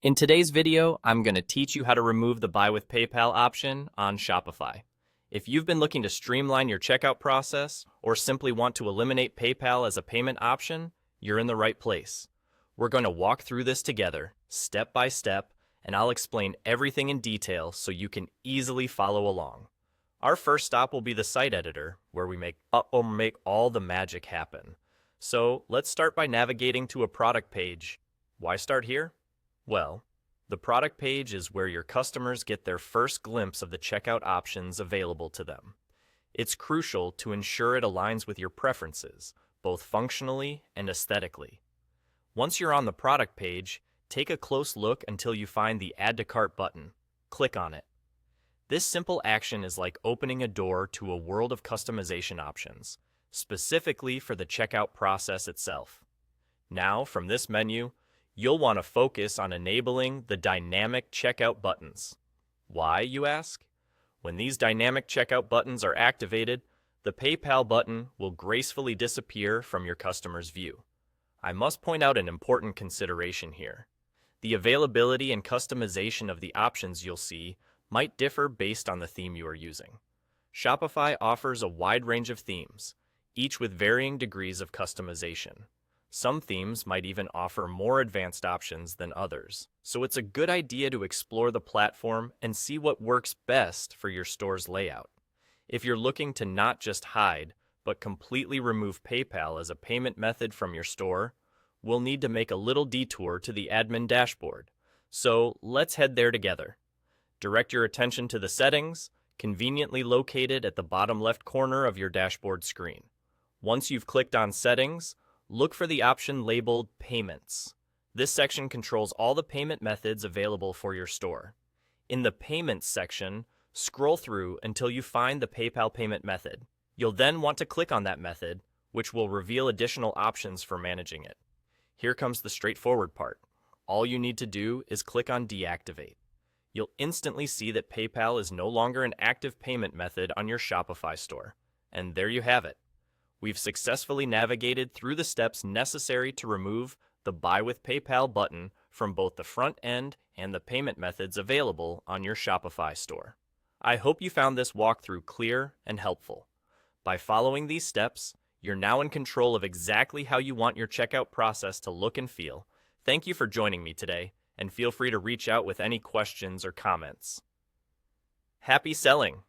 In today's video, I'm going to teach you how to remove the Buy with PayPal option on Shopify. If you've been looking to streamline your checkout process or simply want to eliminate PayPal as a payment option, you're in the right place. We're going to walk through this together, step by step, and I'll explain everything in detail so you can easily follow along. Our first stop will be the site editor, where we make all the magic happen. So let's start by navigating to a product page. Why start here? Well, the product page is where your customers get their first glimpse of the checkout options available to them. It's crucial to ensure it aligns with your preferences, both functionally and aesthetically. Once you're on the product page, take a close look until you find the Add to Cart button. Click on it. This simple action is like opening a door to a world of customization options, specifically for the checkout process itself. Now, from this menu, you'll want to focus on enabling the dynamic checkout buttons. Why, you ask? When these dynamic checkout buttons are activated, the PayPal button will gracefully disappear from your customer's view. I must point out an important consideration here. The availability and customization of the options you'll see might differ based on the theme you are using. Shopify offers a wide range of themes, each with varying degrees of customization. Some themes might even offer more advanced options than others, so it's a good idea to explore the platform and see what works best for your store's layout. If you're looking to not just hide, but completely remove PayPal as a payment method from your store, we'll need to make a little detour to the admin dashboard. So let's head there together. Direct your attention to the settings, conveniently located at the bottom left corner of your dashboard screen. Once you've clicked on Settings, look for the option labeled Payments. This section controls all the payment methods available for your store. In the Payments section, scroll through until you find the PayPal payment method. You'll then want to click on that method, which will reveal additional options for managing it. Here comes the straightforward part. All you need to do is click on Deactivate. You'll instantly see that PayPal is no longer an active payment method on your Shopify store. And there you have it. We've successfully navigated through the steps necessary to remove the Buy with PayPal button from both the front end and the payment methods available on your Shopify store. I hope you found this walkthrough clear and helpful. By following these steps, you're now in control of exactly how you want your checkout process to look and feel. Thank you for joining me today, and feel free to reach out with any questions or comments. Happy selling!